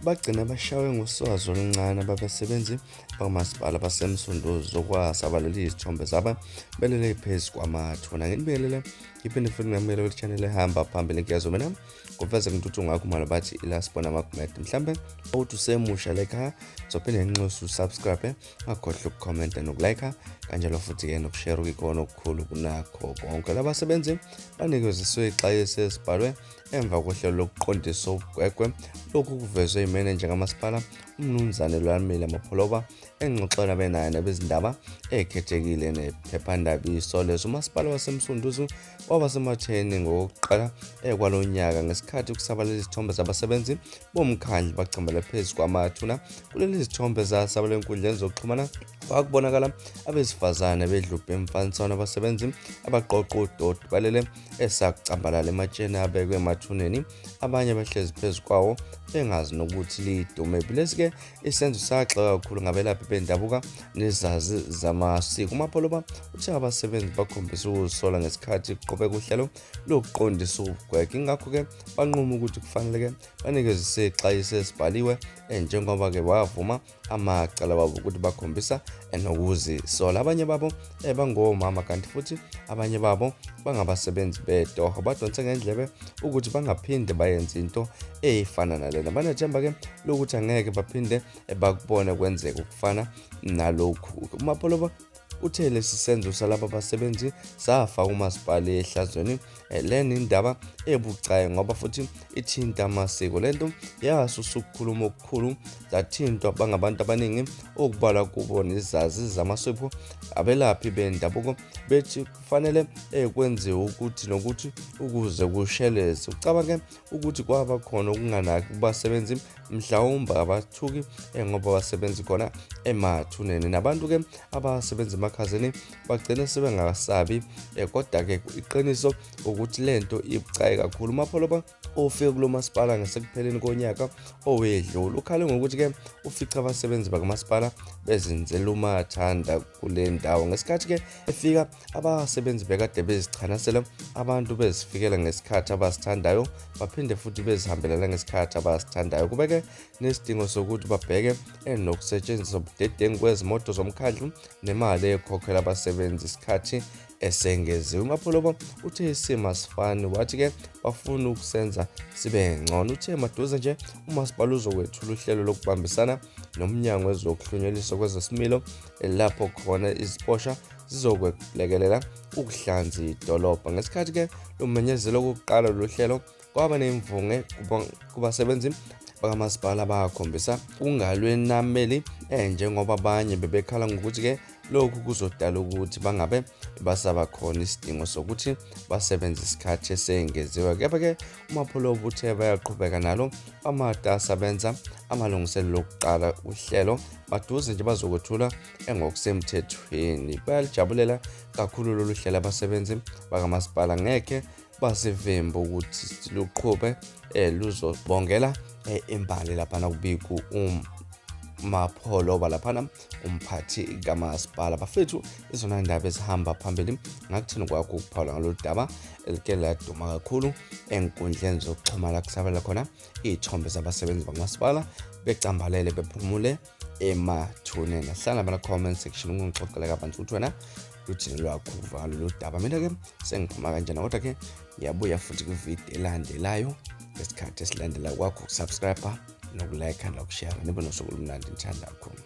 bagcina bashawe ngoswazi oluncane abasebenzi bakamasipala basemsunduzi zokwasabalalisa izithombe zabo belele phezu kwamathuna. Nginibingelele iphinde futhi ngamukele kule channel ehamba phambili ngiyazo mina nguveze ngintuthu ngakho manje bathi ilasibona makumede mhlambe ukuthi usemusha like zophinde nginxusa usubscribe ngakhohle ukucomment nokulike kanjalo futhi ke nokushare ukikona okukhulu kunakho konke. Labasebenzi banikezwe ixayiso esibhalwe emva kohlelo lokuqondisa ubugwegwe lokhu kuvezwe imanager kamasipala umnumzane Lwamile Mapholoba engxoxela benayo nabezindaba ekhethekile nephephandaba iSolezo. Umasipala wasemsunduzi waba sematheni ngokuqala kwalonyaka ngesikhathi ukusabalalisa izithombe zabasebenzi bomkhandlu becambalele phezu kwamathuna. Kulezi zithombe zasabalala enkundleni zokuxhumana kwakubonakala abesifazane bedlubhe emfaniswano abasebenzi abaqoqa udoti balele esakucambalala ematsheni abekwe emathuneni, abanye behlezi phezu kwawo bengazi nokuthi lidume. Lesi-ke isenzo saxoxa kakhulu ngabelaphi bendabuka nezazi zamasiko. uMapholoba uthe abasebenzi bakhombisa ukusola ngesikhathi kuqhubeka uhlelo lokuqondisa ubugwegwe, ingakho-ke banquma ukuthi kufanele-ke banikezwe ixayiso esibhaliwe njengoba-ke wavuma amacala wabo ukuthi bakhombisa nokuzisola. Abanye babo bangomama kanti futhi abanye babo bangabasebenzi betoho badonse ngendlebe ukuthi bangaphinde bayenze into eyifana nalena. Banethemba-ke lokuthi angeke baphinde bakubone kwenzeka ukufana nalokhu. uMapholoba uthe lesi senzo salaba basebenzi safa umasipala ehlazweni lena indaba ebucayi ngoba futhi ithinta amasiko. Lento yasusa ukukhuluma okukhulu zathintwa bangabantu abaningi okubala kubo nezazi zamasipho abelaphi bendabuko bethi kufanele kwenziwe ukuthi nokuthi ukuze kusheleze. Ucabanga ukuthi kwaba khona ukunganaki kubasebenzi mhlawumbe abathuki ngoba basebenzi khona emathuneni nabantu-ke abasebenzi emakhazeni bagcina sebengasabi kodwa-ke iqiniso ukuthi lento ibucayi kakhulu. uMapholoba ofike kulo masipala ngasekupheleni konyaka owedlula ukhale ngokuthi-ke ufica abasebenzi bakamasipala bezenzela umathanda kule ndawo ngesikhathi-ke efika abasebenzi bekade bezichanasela abantu bezifikela ngesikhathi abasithandayo baphinde futhi bezihambela ngesikhathi abasithandayo. Kubeke nesidingo sokuthi babheke nokusetshenziswa budedengu kwezimoto zomkhandlu nemali ekhokhela abasebenzi isikhathi esengeziwe. uMapholoba uthe isimo asifani wathi-ke bafuna ukusenza sibe ngcono. Uthe maduze nje umasipala uzokwethula uhlelo lokubambisana nomnyango wezokuhlunyelisa kwezesimilo lapho khona iziposha zizokwekelela ukuhlanza idolobha. Ngesikhathi-ke lomenyezelo kokuqala lohlelo kwaba nemvunge kubasebenzi bakamasipala bakhombisa ukungalwenameli njengoba abanye bebekhala ngokuthi-ke lokhu kuzodala ukuthi bangabe basaba khona isidingo sokuthi basebenze isikhathi esengeziwe. Kepha-ke uMapholoba uthe bayaqhubeka nalo amatasa benza amalungiselelo okuqala uhlelo maduze nje bazokwethula ngokusemthethweni. Bayalijabulela kakhulu lolu hlelo abasebenzi bakamasipala ngeke basivimba ukuthi luqhube luzobongela imbali laphana kubiku uMapholoba laphana umphathi kamasipala. Bafethu izona ndaba ezihamba phambili ngakuthini kwakho ukuphawula ngalolu daba elike laduma kakhulu enkundleni zokuxhumana kusabela khona izithombe zabasebenzi bakamasipala becambalele bephumule emathuneni. Hlala bana comment section ungixoxele kabanzi ukuthi wena luthini lwakho ngalolu daba. Mina-ke sengiphuma kanjena kodwa-ke ngiyabuya futhi kwividiyo elandelayo ngesikhathi esilandela kwakho ukusubscribe nokulike nokushare. Nibe nosuku olumnandi, ngithanda kakhulu.